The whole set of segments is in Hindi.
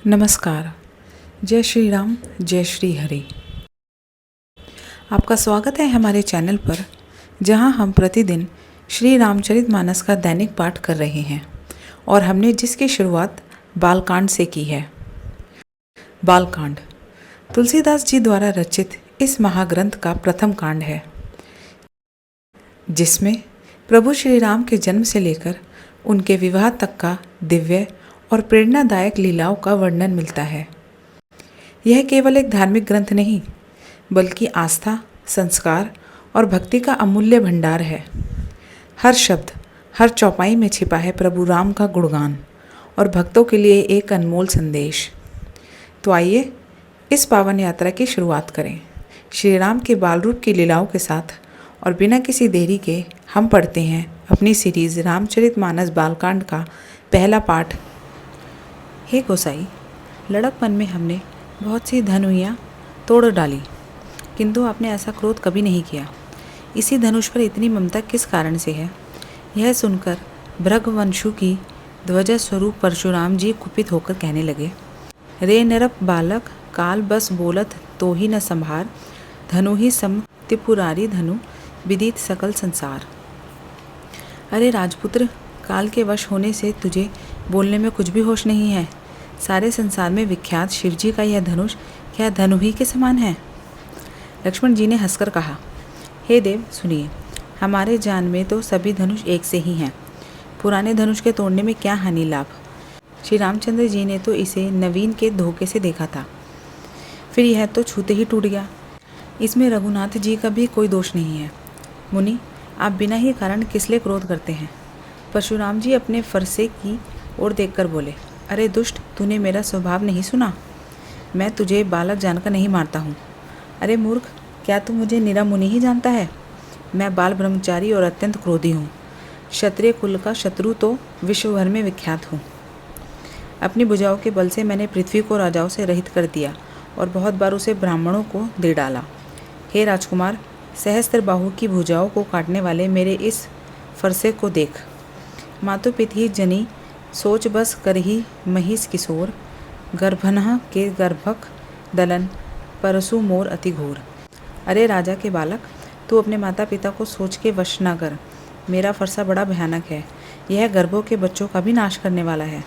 नमस्कार। जय श्री राम, जय श्री हरि। आपका स्वागत है हमारे चैनल पर, जहां हम प्रतिदिन श्री रामचरितमानस का दैनिक पाठ कर रहे हैं और हमने जिसकी शुरुआत बालकांड से की है। बालकांड तुलसीदास जी द्वारा रचित इस महाग्रंथ का प्रथम कांड है, जिसमें प्रभु श्री राम के जन्म से लेकर उनके विवाह तक का दिव्य और प्रेरणादायक लीलाओं का वर्णन मिलता है। यह केवल एक धार्मिक ग्रंथ नहीं, बल्कि आस्था, संस्कार और भक्ति का अमूल्य भंडार है। हर शब्द, हर चौपाई में छिपा है प्रभु राम का गुणगान और भक्तों के लिए एक अनमोल संदेश। तो आइए इस पावन यात्रा की शुरुआत करें श्री राम के बाल रूप की लीलाओं के साथ, और बिना किसी देरी के हम पढ़ते हैं अपनी सीरीज़ रामचरितमानस बालकांड का पहला पाठ। हे गोसाई, लड़कपन में हमने बहुत सी धनुइयाँ तोड़ डाली, किंतु आपने ऐसा क्रोध कभी नहीं किया। इसी धनुष पर इतनी ममता किस कारण से है? यह सुनकर भृगवंशु की ध्वजा स्वरूप परशुराम जी कुपित होकर कहने लगे, रे नरप बालक, काल बस बोलत तो ही न संभार, धनु ही सम त्रिपुरारी धनु, विदित सकल संसार। अरे राजपुत्र, काल के वश होने से तुझे बोलने में कुछ भी होश नहीं है। सारे संसार में विख्यात शिवजी का यह धनुष क्या धनु ही के समान है? लक्ष्मण जी ने हंसकर कहा, हे देव सुनिए, हमारे जान में तो सभी धनुष एक से ही हैं। पुराने धनुष के तोड़ने में क्या हानि लाभ? श्री रामचंद्र जी ने तो इसे नवीन के धोखे से देखा था, फिर यह तो छूते ही टूट गया। इसमें रघुनाथ जी का भी कोई दोष नहीं है। मुनि, आप बिना ही कारण किस लिए क्रोध करते हैं? परशुराम जी अपने फरसे की ओर देखकर बोले, अरे दुष्ट, तूने मेरा स्वभाव नहीं सुना? मैं तुझे बालक जानकर नहीं मारता हूँ। अरे मूर्ख, क्या तू मुझे निरा मुनि ही जानता है? मैं बाल ब्रह्मचारी और अत्यंत क्रोधी हूँ। क्षत्रिय कुल का शत्रु तो विश्व भर में विख्यात हूँ। अपनी भुजाओं के बल से मैंने पृथ्वी को राजाओं से रहित कर दिया और बहुत बार उसे ब्राह्मणों को दे डाला। हे राजकुमार, सहस्त्र बाहु की भुजाओं को काटने वाले मेरे इस फरसे को देख। मातु पिती जनी सोच बस कर ही महिष किशोर, गर्भनः के गर्भक दलन, परसु मोर अति घोर। अरे राजा के बालक, तू अपने माता पिता को सोच के वश न कर। मेरा फरसा बड़ा भयानक है, यह गर्भों के बच्चों का भी नाश करने वाला है।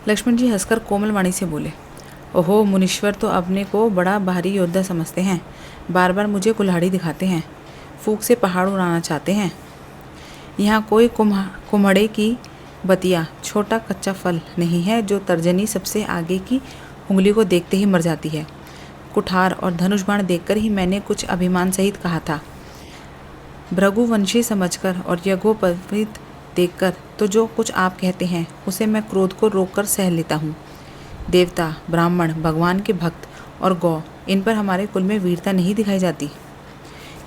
लक्ष्मण जी हंसकर कोमल वाणी से बोले, ओहो मुनीश्वर तो अपने को बड़ा भारी योद्धा समझते हैं, बार बार मुझे कुल्हाड़ी दिखाते हैं, फूंक से पहाड़ उड़ाना चाहते हैं। यहाँ कोई कुम्हड़े की बतिया, छोटा कच्चा फल नहीं है जो तर्जनी सबसे आगे की उंगली को देखते ही मर जाती है। कुठार और धनुष बाण देखकर ही मैंने कुछ अभिमान सहित कहा था। भृगुवंशी समझकर और यज्ञोपवीत देखकर तो जो कुछ आप कहते हैं उसे मैं क्रोध को रोककर सह लेता हूँ। देवता, ब्राह्मण, भगवान के भक्त और गौ, इन पर हमारे कुल में वीरता नहीं दिखाई जाती,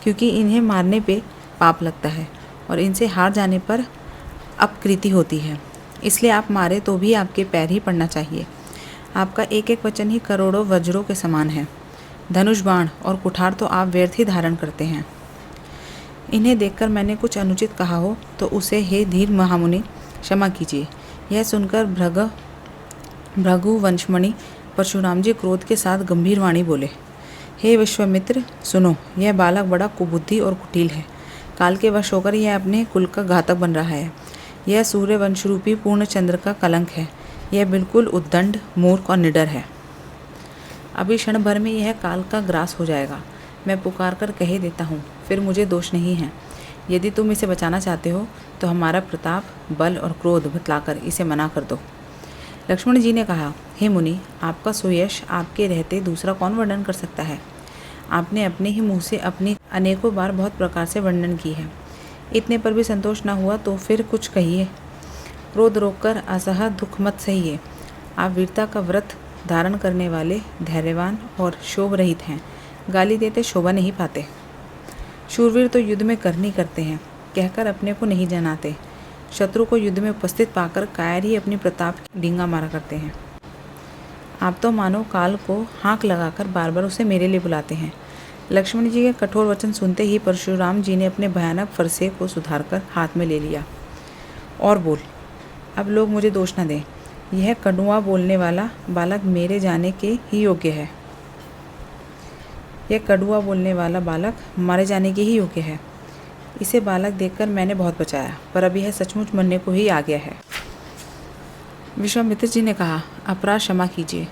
क्योंकि इन्हें मारने पे पाप लगता है और इनसे हार जाने पर अपकृति होती है। इसलिए आप मारे तो भी आपके पैर ही पड़ना चाहिए। आपका एक एक वचन ही करोड़ों वज्रों के समान है। धनुष बाण और कुठार तो आप व्यर्थ ही धारण करते हैं। इन्हें देखकर मैंने कुछ अनुचित कहा हो तो उसे हे धीर महामुनि क्षमा कीजिए। यह सुनकर भृगुवंशमणि परशुराम जी क्रोध के साथ गंभीर वाणी बोले, हे विश्वामित्र सुनो, यह बालक बड़ा कुबुद्धि और कुटिल है। काल के वश होकर यह अपने कुल का घातक बन रहा है। यह सूर्य वंश रूपी पूर्ण चंद्र का कलंक है। यह बिल्कुल उद्दंड, मूर्ख और निडर है। अभी क्षण भर में यह काल का ग्रास हो जाएगा। मैं पुकार कर कह देता हूँ, फिर मुझे दोष नहीं है। यदि तुम इसे बचाना चाहते हो तो हमारा प्रताप, बल और क्रोध बतलाकर इसे मना कर दो। लक्ष्मण जी ने कहा, हे मुनि, आपका सुयश आपके रहते दूसरा कौन वर्णन कर सकता है? आपने अपने ही मुँह से अपनी अनेकों बार बहुत प्रकार से वर्णन की है। इतने पर भी संतोष न हुआ तो फिर कुछ कहिए। क्रोध रोककर असह दुख मत सहिए। आप वीरता का व्रत धारण करने वाले, धैर्यवान और शोभ रहित हैं। गाली देते शोभा नहीं पाते। शूरवीर तो युद्ध में करनी करते हैं, कहकर अपने को नहीं जनाते। शत्रु को युद्ध में उपस्थित पाकर कायर ही अपनी प्रताप की डींगा मारा करते हैं। आप तो मानो काल को हाँक लगाकर बार बार उसे मेरे लिए बुलाते हैं। लक्ष्मण जी के कठोर वचन सुनते ही परशुराम जी ने अपने भयानक फरसे को सुधारकर हाथ में ले लिया और बोल, अब लोग मुझे दोष न दें। यह कड़वा बोलने वाला बालक मेरे जाने के ही योग्य है। यह कड़वा बोलने वाला बालक मारे जाने के ही योग्य है। इसे बालक देखकर मैंने बहुत बचाया, पर अब यह सचमुच मरने को ही आ गया है। विश्वामित्र जी ने कहा, अपराध क्षमा कीजिए।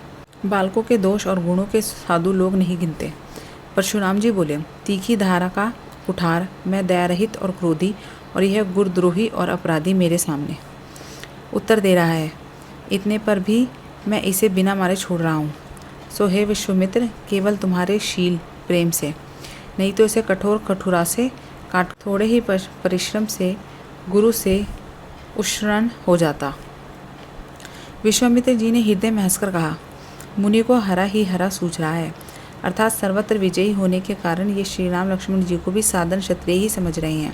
बालकों के दोष और गुणों के साधु लोग नहीं गिनते। परशुराम जी बोले, तीखी धारा का कुठार, मैं दयारहित और क्रोधी, और यह गुरुद्रोही और अपराधी मेरे सामने उत्तर दे रहा है। इतने पर भी मैं इसे बिना मारे छोड़ रहा हूँ। सो हे विश्वामित्र, केवल तुम्हारे शील प्रेम से, नहीं तो इसे कठोर कठोरा से काट थोड़े ही परिश्रम से गुरु से उष्ण हो जाता। विश्वामित्र जी ने हृदय में हंसकर कहा, मुनि को हरा ही हरा सूझ रहा है, अर्थात सर्वत्र विजयी होने के कारण ये श्री राम लक्ष्मण जी को भी साधन क्षत्रिय ही समझ रहे हैं,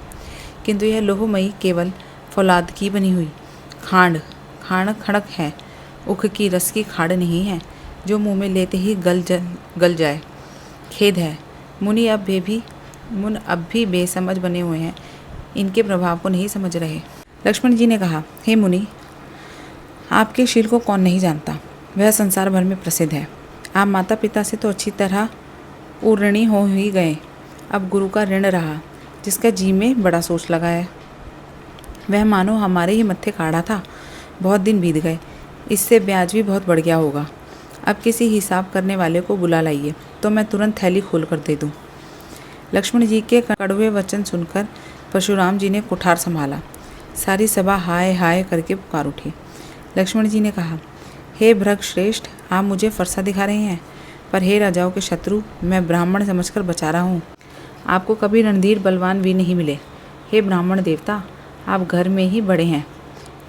किंतु यह लोहमयी केवल फौलाद की बनी हुई खांड खड़क है, उख की रस की खाड़ नहीं है जो मुंह में लेते ही गल जाए। खेद है, मुनि अब भी बेसमझ बने हुए हैं, इनके प्रभाव को नहीं समझ रहे। लक्ष्मण जी ने कहा, हे मुनि, आपके शील को कौन नहीं जानता, वह संसार भर में प्रसिद्ध है। आप माता पिता से तो अच्छी तरह ऋणी हो ही गए, अब गुरु का ऋण रहा, जिसका जी में बड़ा सोच लगा है। वह मानो हमारे ही मत्थे काढ़ा था। बहुत दिन बीत गए, इससे ब्याज भी बहुत बढ़ गया होगा। अब किसी हिसाब करने वाले को बुला लाइए, तो मैं तुरंत थैली खोल कर दे दूँ। लक्ष्मण जी के कड़वे वचन सुनकर परशुराम जी ने कुठार संभाला। सारी सभा हाय हाय करके पुकार उठी। लक्ष्मण जी ने कहा, हे भृग श्रेष्ठ, आप मुझे फरसा दिखा रहे हैं, पर हे राजाओं के शत्रु, मैं ब्राह्मण समझकर बचा रहा हूँ। आपको कभी रणधीर बलवान भी नहीं मिले। हे ब्राह्मण देवता, आप घर में ही बड़े हैं।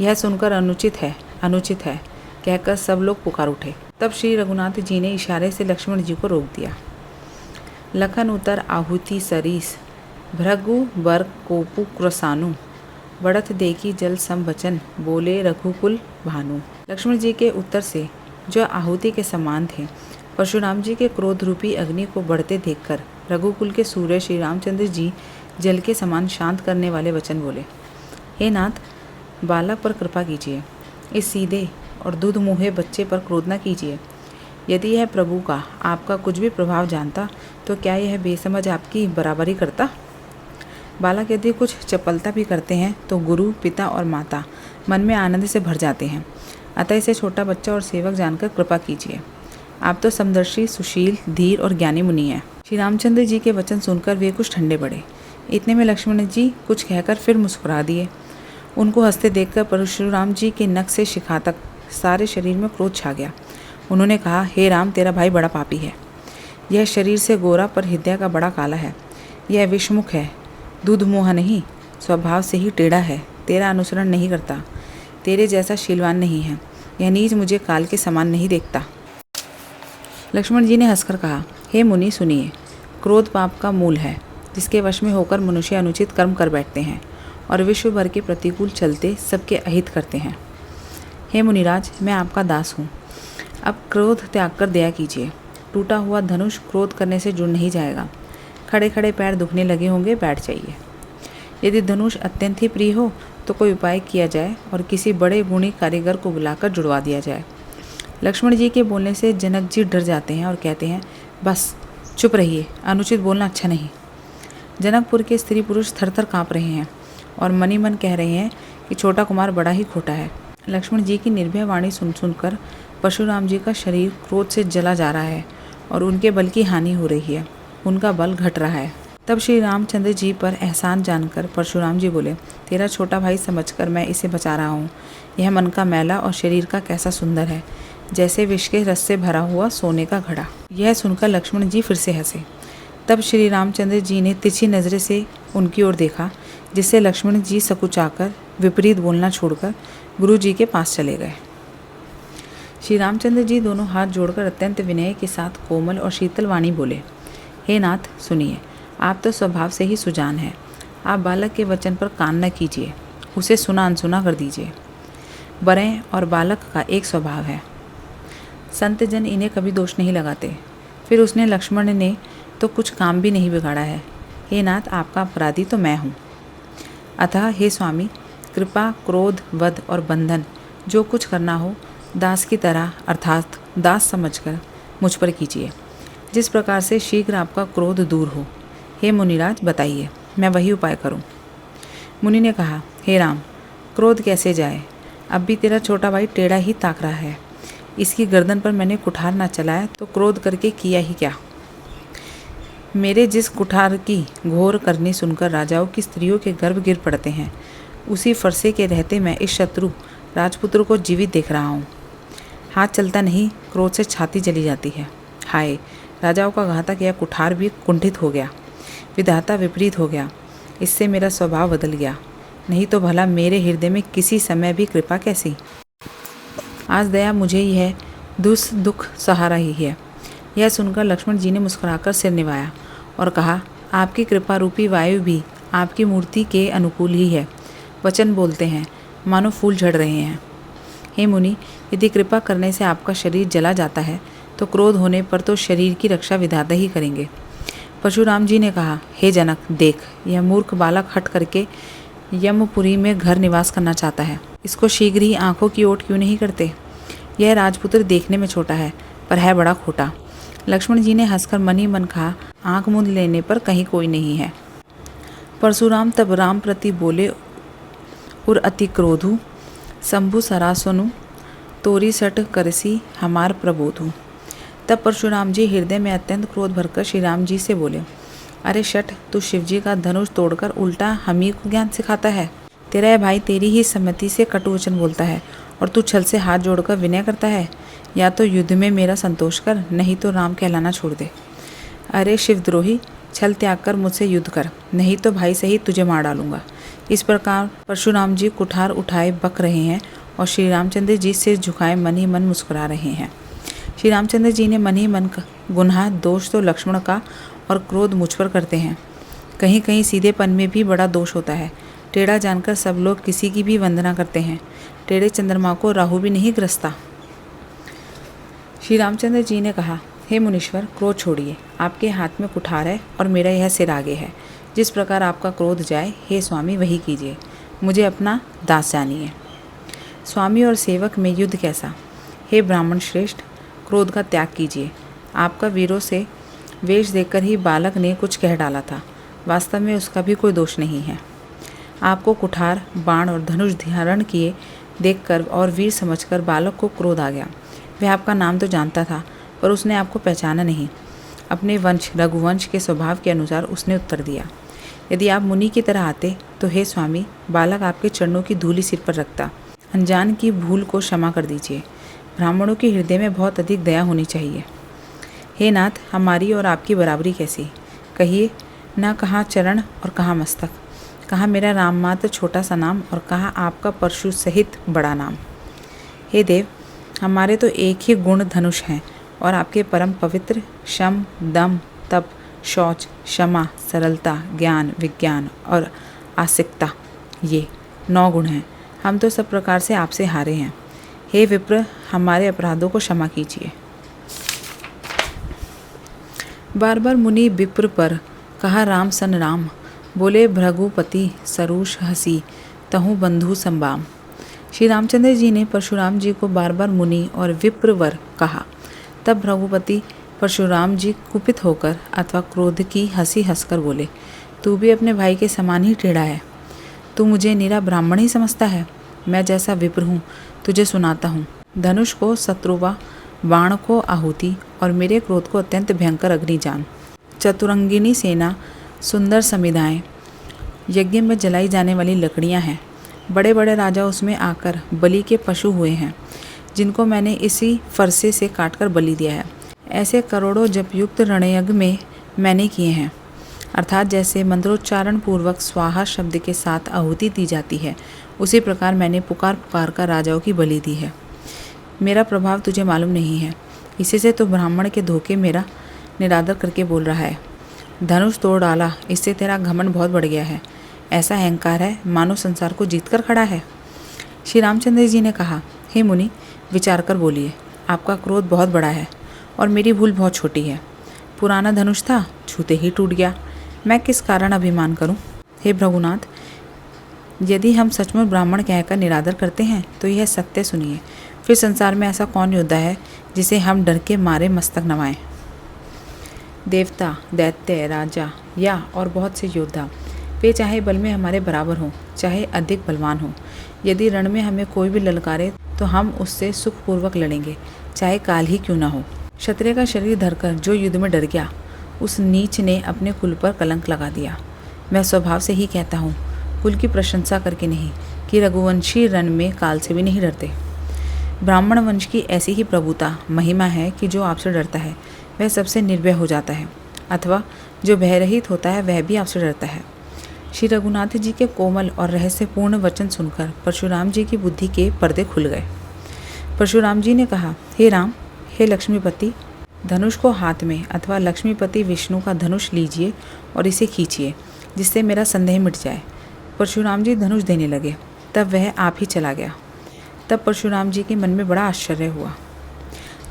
यह सुनकर अनुचित है कहकर सब लोग पुकार उठे। तब श्री रघुनाथ जी ने इशारे से लक्ष्मण जी को रोक दिया। लखन उतर आहुति सरीस, भृगु बर कोपु क्रसानु, बढ़त देखी जल सम वचन, बोले रघुकुल भानु। लक्ष्मण जी के उत्तर से, जो आहुति के समान थे, परशुराम जी के क्रोध रूपी अग्नि को बढ़ते देखकर रघुकुल के सूर्य श्री रामचंद्र जी जल के समान शांत करने वाले वचन बोले। हे नाथ, बालक पर कृपा कीजिए, इस सीधे और दूध मुहे बच्चे पर क्रोध न कीजिए। यदि यह प्रभु का आपका कुछ भी प्रभाव जानता, तो क्या यह बेसमझ आपकी बराबरी करता? बालक यदि कुछ चपलता भी करते हैं तो गुरु, पिता और माता मन में आनंद से भर जाते हैं। अतः इसे छोटा बच्चा और सेवक जानकर कृपा कीजिए। आप तो समदर्शी, सुशील, धीर और ज्ञानी मुनि हैं। श्री रामचंद्र जी के वचन सुनकर वे कुछ ठंडे पड़े। इतने में लक्ष्मण जी कुछ कहकर फिर मुस्कुरा दिए। उनको हंसते देखकर परशुराम जी के नख से शिखा तक सारे शरीर में क्रोध छा गया। उन्होंने कहा, हे राम, तेरा भाई बड़ा पापी है। यह शरीर से गोरा पर हृदय का बड़ा काला है। यह विषमुख है, दूध मुँह नहीं, स्वभाव से ही टेढ़ा है, तेरा अनुसरण नहीं करता, तेरे जैसा शीलवान नहीं है। यह नीच मुझे काल के समान नहीं देखता। लक्ष्मण जी ने हंसकर कहा, हे मुनि सुनिए, क्रोध पाप का मूल है, जिसके वश में होकर मनुष्य अनुचित कर्म कर बैठते हैं और विश्व भर के प्रतिकूल चलते सबके अहित करते हैं। हे मुनिराज, मैं आपका दास हूँ। अब क्रोध त्याग कर दया कीजिए। टूटा हुआ धनुष क्रोध करने से जुड़ नहीं जाएगा। खड़े खड़े पैर दुखने लगे होंगे, बैठ जाइए। यदि धनुष अत्यंत ही प्रिय हो तो कोई उपाय किया जाए और किसी बड़े गुणी कारीगर को बुलाकर जुड़वा दिया जाए। लक्ष्मण जी के बोलने से जनक जी डर जाते हैं और कहते हैं, बस चुप रहिए, अनुचित बोलना अच्छा नहीं। जनकपुर के स्त्री पुरुष थर थर काँप रहे हैं और मनी मन कह रहे हैं कि छोटा कुमार बड़ा ही खोटा है। लक्ष्मण जी की निर्भय वाणी सुन सुनकर परशुराम जी का शरीर क्रोध से जला जा रहा है और उनके बल की हानि हो रही है, उनका बल घट रहा है। तब श्री रामचंद्र जी पर एहसान जानकर परशुराम जी बोले, तेरा छोटा भाई समझकर मैं इसे बचा रहा हूँ। यह मन का मैला और शरीर का कैसा सुंदर है, जैसे विष के रस से भरा हुआ सोने का घड़ा। यह सुनकर लक्ष्मण जी फिर से हंसे। तब श्री रामचंद्र जी ने तिरछी नज़र से उनकी ओर देखा, जिससे लक्ष्मण जी सकुचाकर विपरीत बोलना छोड़कर गुरु जी के पास चले गए। श्री रामचंद्र जी दोनों हाथ जोड़कर अत्यंत विनय के साथ कोमल और शीतल वाणी बोले, हे नाथ सुनिए, आप तो स्वभाव से ही सुजान हैं। आप बालक के वचन पर कान न कीजिए, उसे सुना अनसुना कर दीजिए। बड़े और बालक का एक स्वभाव है, संत जन इन्हें कभी दोष नहीं लगाते। फिर उसने लक्ष्मण ने तो कुछ काम भी नहीं बिगाड़ा है। हे नाथ, आपका अपराधी तो मैं हूँ। अतः हे स्वामी, कृपा, क्रोध, वध और बंधन जो कुछ करना हो दास की तरह अर्थात दास समझकर मुझ पर कीजिए, जिस प्रकार से शीघ्र आपका क्रोध दूर हो। हे मुनिराज, बताइए, मैं वही उपाय करूं। मुनि ने कहा, हे राम, क्रोध कैसे जाए? अब भी तेरा छोटा भाई टेढ़ा ही ताक रहा है। इसकी गर्दन पर मैंने कुठार ना चलाया तो क्रोध करके किया ही क्या? मेरे जिस कुठार की घोर करनी सुनकर राजाओं की स्त्रियों के गर्भ गिर पड़ते हैं, उसी फरसे के रहते मैं इस शत्रु राजपुत्र को जीवित देख रहा हूँ। हाथ चलता नहीं, क्रोध से छाती जली जाती है। हाय, राजाओं का घातक यह कुठार भी कुंठित हो गया, विधाता विपरीत हो गया, इससे मेरा स्वभाव बदल गया। नहीं तो भला मेरे हृदय में किसी समय भी कृपा कैसी? आज दया मुझे ही है, दुख सहारा ही है। यह सुनकर लक्ष्मण जी ने मुस्कुराकर सिर निभाया और कहा, आपकी कृपा रूपी वायु भी आपकी मूर्ति के अनुकूल ही है। वचन बोलते हैं मानो फूल झड़ रहे हैं। हे मुनि, यदि कृपा करने से आपका शरीर जला जाता है तो क्रोध होने पर तो शरीर की रक्षा विधाता ही करेंगे। परशुराम जी ने कहा, हे जनक, देख, यह मूर्ख बालक हट करके यमपुरी में घर निवास करना चाहता है। इसको शीघ्र ही आंखों की ओट क्यों नहीं करते? यह राजपुत्र देखने में छोटा है पर है बड़ा खोटा। लक्ष्मण जी ने हंसकर मन ही मन कहा, आंख मूंद लेने पर कहीं कोई नहीं है। परशुराम तब राम प्रति बोले, उर अति क्रोधु शंभु सरासनु तोरी सट करसी हमार प्रबोधु। तब परशुराम जी हृदय में अत्यंत क्रोध भरकर श्री राम जी से बोले, अरे शठ, तू शिवजी का धनुष तोड़कर उल्टा हम ही को ज्ञान सिखाता है। तेरा यह भाई तेरी ही सम्मति से कटु वचन बोलता है और तू छल से हाथ जोड़कर विनय करता है। या तो युद्ध में मेरा संतोष कर, नहीं तो राम कहलाना छोड़ दे। अरे शिवद्रोही, छल त्याग कर मुझसे युद्ध कर, नहीं तो भाई सहित तुझे मार डालूंगा। इस प्रकार परशुराम जी कुठार उठाए बक रहे हैं और श्री रामचंद्र जी सिर झुकाए मन ही मन मुस्कुरा रहे हैं। श्री रामचंद्र जी ने मन ही मन गुनाह दोष तो लक्ष्मण का और क्रोध मुझ पर करते हैं। कहीं कहीं सीधेपन में भी बड़ा दोष होता है। टेढ़ा जानकर सब लोग किसी की भी वंदना करते हैं। टेढ़े चंद्रमा को राहु भी नहीं ग्रसता। श्री रामचंद्र जी ने कहा, हे मुनीश्वर, क्रोध छोड़िए। आपके हाथ में कुठार है और मेरा यह सिर आगे है। जिस प्रकार आपका क्रोध जाए, हे स्वामी, वही कीजिए। मुझे अपना दास जानिए। स्वामी और सेवक में युद्ध कैसा? हे ब्राह्मण श्रेष्ठ, क्रोध का त्याग कीजिए। आपका वीरों से वेश देखकर ही बालक ने कुछ कह डाला था। वास्तव में उसका भी कोई दोष नहीं है। आपको कुठार, बाण और धनुष धारण किए देखकर और वीर समझकर बालक को क्रोध आ गया। वह आपका नाम तो जानता था, पर उसने आपको पहचाना नहीं। अपने वंश रघुवंश के स्वभाव के अनुसार उसने उत्तर दिया, यदि आप मुनि की तरह आते तो हे स्वामी, बालक आपके चरणों की धूलि सिर पर रखता। अनजान की भूल को क्षमा कर दीजिए। ब्राह्मणों के हृदय में बहुत अधिक दया होनी चाहिए। हे नाथ, हमारी और आपकी बराबरी कैसी? कहिए न, कहाँ चरण और कहाँ मस्तक, कहाँ मेरा राम मात्र छोटा सा नाम और कहाँ आपका परशु सहित बड़ा नाम। हे देव, हमारे तो एक ही गुण धनुष हैं और आपके परम पवित्र शम, दम, तप, शौच, क्षमा, सरलता, ज्ञान, विज्ञान और आसिकता, ये 9 गुण हैं। हम तो सब प्रकार से आपसे हारे हैं। हे विप्र, हमारे अपराधों को क्षमा कीजिए। बार बार मुनि विप्र पर कहा राम सन राम, बोले भृगुपति सरूष हसी तहु बंधु संबाम। श्री रामचंद्र जी ने परशुराम जी को बार बार मुनि और विप्रवर कहा। तब भृगुपति परशुराम जी कुपित होकर अथवा क्रोध की हंसी हंसकर बोले, तू भी अपने भाई के समान ही टेढ़ा है। तू मुझे निरा ब्राह्मण ही समझता है। मैं जैसा विप्र हूँ तुझे सुनाता हूँ। धनुष को शत्रुवा, बाण को आहुति और मेरे क्रोध को अत्यंत भयंकर अग्नि जान। चतुरंगिनी सेना, सुंदर समिधाएं, यज्ञ में जलाई जाने वाली लकड़ियां हैं। बड़े बड़े राजा उसमें आकर बलि के पशु हुए हैं, जिनको मैंने इसी फरसे से काटकर बलि दिया है। ऐसे करोड़ों जपयुक्त रणयज्ञ में मैंने किए हैं। अर्थात जैसे मंत्रोच्चारण पूर्वक स्वाहा शब्द के साथ आहुति दी जाती है, उसी प्रकार मैंने पुकार पुकार कर राजाओं की बलि दी है। मेरा प्रभाव तुझे मालूम नहीं है, इसी से तो ब्राह्मण के धोखे मेरा निरादर करके बोल रहा है। धनुष तोड़ डाला, इससे तेरा घमंड बहुत बढ़ गया है। ऐसा अहंकार है मानो संसार को जीत कर खड़ा है। श्री रामचंद्र जी ने कहा, हे मुनि, विचार कर बोलिए। आपका क्रोध बहुत बड़ा है और मेरी भूल बहुत छोटी है। पुराना धनुष था, छूते ही टूट गया। मैं किस कारण अभिमान करूं? हे भृगुनाथ, यदि हम सचमुच ब्राह्मण कहकर निरादर करते हैं तो यह सत्य सुनिए। फिर संसार में ऐसा कौन योद्धा है जिसे हम डर के मारे मस्तक नवाएं। देवता, दैत्य, राजा या और बहुत से योद्धा, वे चाहे बल में हमारे बराबर हों, चाहे अधिक बलवान हों, यदि रण में हमें कोई भी ललकारे तो हम उससे सुखपूर्वक लड़ेंगे, चाहे काल ही क्यों ना हो। क्षत्रिय का शरीर धरकर जो युद्ध में डर गया, उस नीच ने अपने कुल पर कलंक लगा दिया। मैं स्वभाव से ही कहता हूँ, कुल की प्रशंसा करके नहीं, कि रघुवंशी रण में काल से भी नहीं डरते। ब्राह्मण वंश की ऐसी ही प्रभुता, महिमा है कि जो आपसे डरता है वह सबसे निर्भय हो जाता है, अथवा जो भयरहित होता है वह भी आपसे डरता है। श्री रघुनाथ जी के कोमल और रहस्यपूर्ण वचन सुनकर परशुराम जी की बुद्धि के पर्दे खुल गए। परशुराम जी ने कहा, हे राम, हे लक्ष्मीपति, धनुष को हाथ में अथवा लक्ष्मीपति विष्णु का धनुष लीजिए और इसे खींचिए, जिससे मेरा संदेह मिट जाए। परशुराम जी धनुष देने लगे, तब वह आप ही चला गया। तब परशुराम जी के मन में बड़ा आश्चर्य हुआ।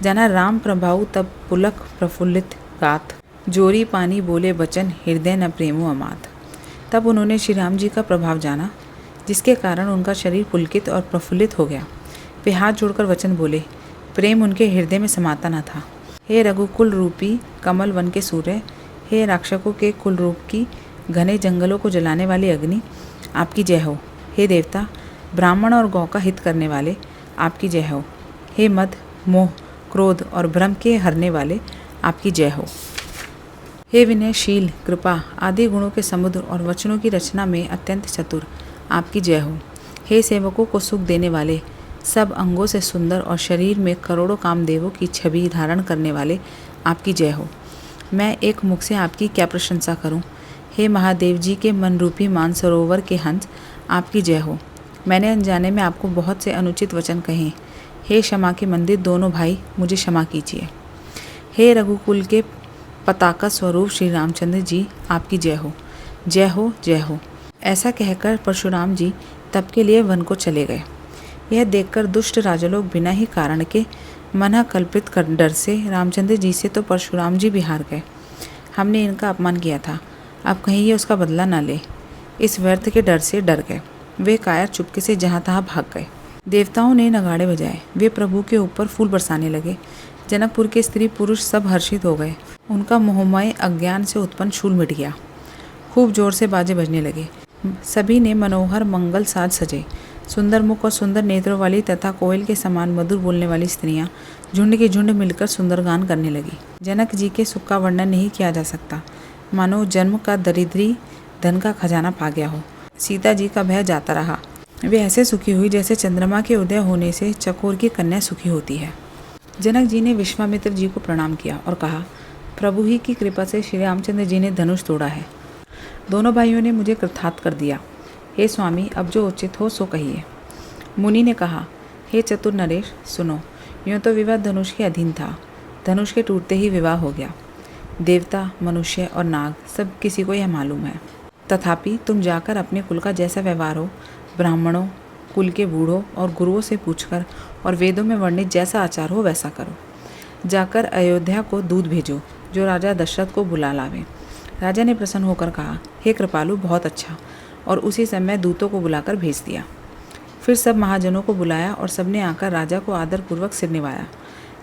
जाना राम प्रभाऊ तब पुलक प्रफुल्लित गात, जोरी पानी बोले वचन हृदय न प्रेमो अमात। तब उन्होंने श्री राम जी का प्रभाव जाना, जिसके कारण उनका शरीर पुलकित और प्रफुल्लित हो गया। वे हाथ जोड़कर वचन बोले, प्रेम उनके हृदय में समाता न था। हे रघुकुल रूपी कमल वन के सूर्य, हे राक्षकों के कुल रूप की घने जंगलों को जलाने वाली अग्नि, आपकी जय हो। हे देवता, ब्राह्मण और गौ का हित करने वाले, आपकी जय हो। हे मद, मोह, क्रोध और भ्रम के हरने वाले, आपकी जय हो। हे विनयशील, कृपा आदि गुणों के समुद्र और वचनों की रचना में अत्यंत चतुर, आपकी जय हो। हे सेवकों को सुख देने वाले, सब अंगों से सुंदर और शरीर में करोड़ों कामदेवों की छवि धारण करने वाले, आपकी जय हो। मैं एक मुख से आपकी क्या प्रशंसा करूं। हे महादेव जी के मनरूपी मानसरोवर के हंस, आपकी जय हो। मैंने अनजाने में आपको बहुत से अनुचित वचन कहे। हे क्षमा के मंदिर दोनों भाई, मुझे क्षमा कीजिए। हे रघुकुल के पताका स्वरूप श्री रामचंद्र जी, आपकी जय हो, जय हो, जय हो। ऐसा कहकर परशुराम जी तब के लिए वन को चले गए। यह देखकर दुष्ट राजा लोग बिना ही कारण के मना कल्पित कर डर से रामचंद्र जी से तो परशुराम जी भी हार गए। हमने इनका अपमान किया था, अब कहीं ये उसका बदला ना ले, इस व्यर्थ के डर से डर गए। वे कायर चुपके से जहाँ तहाँ भाग गए। देवताओं ने नगाड़े बजाए, वे प्रभु के ऊपर फूल बरसाने लगे। जनकपुर के स्त्री पुरुष सब हर्षित हो गए। उनका मोहमय अज्ञान से उत्पन्न शूल मिट गया। खूब जोर से बाजे बजने लगे। सभी ने मनोहर मंगल साज सजे। सुंदर मुख और सुंदर नेत्रों वाली तथा कोयल के समान मधुर बोलने वाली स्त्रियां झुंड के झुंड मिलकर सुंदर गान करने लगी। जनक जी के सुख का वर्णन नहीं किया जा सकता, मानो जन्म का दरिद्री धन का खजाना पा गया हो। सीता जी का भय जाता रहा। वे ऐसे सुखी हुई जैसे चंद्रमा के उदय होने से चकोर की कन्या सुखी होती है। जनक जी ने विश्वामित्र जी को प्रणाम किया और कहा, प्रभु ही की कृपा से श्री रामचंद्र जी ने धनुष तोड़ा है। दोनों भाइयों ने मुझे कृतार्थ कर दिया। हे स्वामी, अब जो उचित हो सो कहिए। मुनि ने कहा, हे चतुर नरेश, सुनो। यूँ तो विवाह धनुष के अधीन था, धनुष के टूटते ही विवाह हो गया। देवता, मनुष्य और नाग सब किसी को यह मालूम है। तथापि तुम जाकर अपने कुल का जैसा व्यवहार हो, ब्राह्मणों, कुल के बूढ़ों और गुरुओं से पूछकर और वेदों में वर्णित जैसा आचार हो वैसा करो। जाकर अयोध्या को दूत भेजो, जो राजा दशरथ को बुला लावे। राजा ने प्रसन्न होकर कहा, हे कृपालु, बहुत अच्छा। और उसी समय दूतों को बुलाकर भेज दिया। फिर सब महाजनों को बुलाया और सबने आकर राजा को आदरपूर्वक सिर निभाया।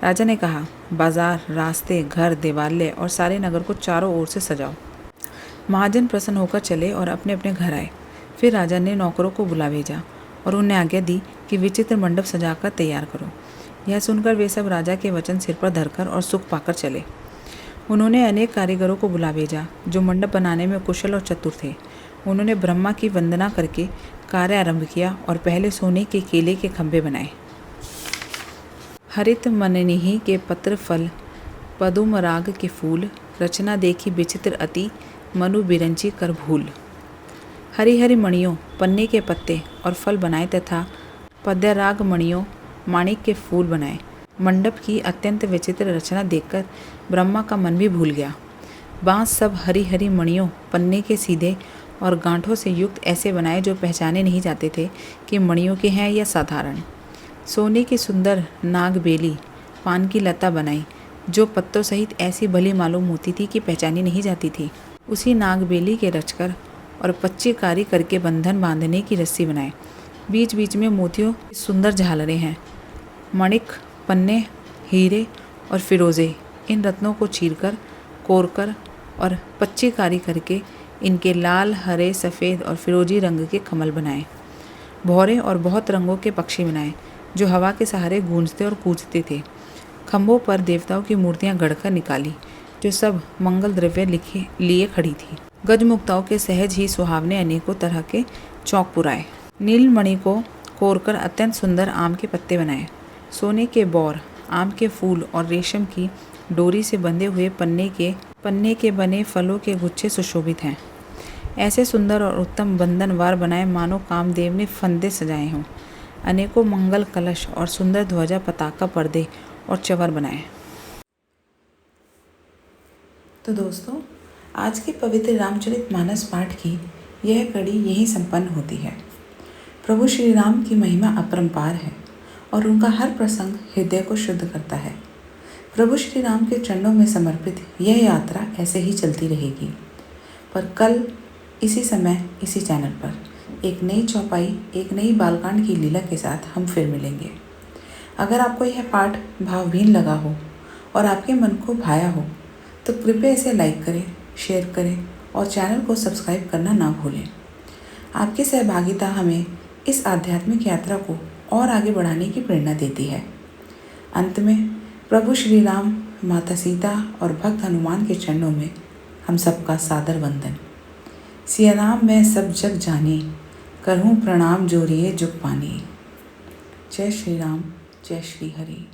राजा ने कहा, बाजार, रास्ते, घर, देवालय और सारे नगर को चारों ओर से सजाओ। महाजन प्रसन्न होकर चले और अपने अपने घर आए। फिर राजा ने नौकरों को बुला भेजा और उन्हें आज्ञा दी कि विचित्र मंडप सजाकर तैयार करो। यह सुनकर वे सब राजा के वचन सिर पर धरकर और सुख पाकर चले। उन्होंने अनेक कारीगरों को बुला भेजा जो मंडप बनाने में कुशल और चतुर थे। उन्होंने ब्रह्मा की वंदना करके कार्य आरंभ किया और पहले सोने के केले के खंभे बनाए। हरित मननिहि के पत्र फल, पदुम राग के फूल, रचना देखी विचित्र अति, मनु बिरंची कर भूल। हरी हरी मणियों, पन्ने के पत्ते और फल बनाए तथा पद्यराग मणियों, माणिक के फूल बनाए। मंडप की अत्यंत विचित्र रचना देखकर ब्रह्मा का मन भी भूल गया। बांस सब हरी हरी मणियों, पन्ने के सीधे और गांठों से युक्त ऐसे बनाए जो पहचाने नहीं जाते थे कि मणियों के हैं या साधारण। सोने की सुंदर नाग बेली, पान की लता बनाई जो पत्तों सहित ऐसी भली मालूम होती थी कि पहचानी नहीं जाती थी। उसी नाग बेली के रचकर और पच्चीकारी करके बंधन बांधने की रस्सी बनाए। बीच बीच में मोतियों की सुंदर झालरें हैं। मणिक, पन्ने, हीरे और फिरोज़े इन रत्नों को चीरकर, कोरकर और पच्चीकारी करके इनके लाल, हरे, सफ़ेद और फिरोजी रंग के कमल बनाए। भौरे और बहुत रंगों के पक्षी बनाए जो हवा के सहारे गूंजते और कूदते थे। खम्भों पर देवताओं की मूर्तियां गढ़कर निकाली जो सब मंगल द्रव्य लिए खड़ी थी। गजमुक्ताओं के सहज ही सुहावने अनेकों तरह के चौक पुराए। नीलमणि को कोरकर अत्यंत सुंदर आम के पत्ते बनाए। सोने के बौर, आम के फूल और रेशम की डोरी से बंधे हुए पन्ने के बने फलों के गुच्छे सुशोभित हैं। ऐसे सुंदर और उत्तम बंधनवार बनाए मानो कामदेव ने फंदे सजाए हों। अनेकों मंगल कलश और सुंदर ध्वजा, पताका, पर्दे और चंवर बनाए। तो दोस्तों, आज के पवित्र रामचरितमानस पाठ की यह कड़ी यहीं संपन्न होती है। प्रभु श्री राम की महिमा अपरंपार है और उनका हर प्रसंग हृदय को शुद्ध करता है। प्रभु श्री राम के चरणों में समर्पित यह यात्रा ऐसे ही चलती रहेगी। पर कल इसी समय इसी चैनल पर एक नई चौपाई, एक नई बालकांड की लीला के साथ हम फिर मिलेंगे। अगर आपको यह पाठ भावहीन लगा हो और आपके मन को भाया हो तो कृपया इसे लाइक करें, शेयर करें और चैनल को सब्सक्राइब करना ना भूलें। आपकी सहभागिता हमें इस आध्यात्मिक यात्रा को और आगे बढ़ाने की प्रेरणा देती है। अंत में प्रभु श्री राम, माता सीता और भक्त हनुमान के चरणों में हम सबका सादर वंदन। सिया राम मैं सब जग जानी, करहूँ प्रणाम जोरिए जुग पानी। जय श्री राम, जय श्री हरि।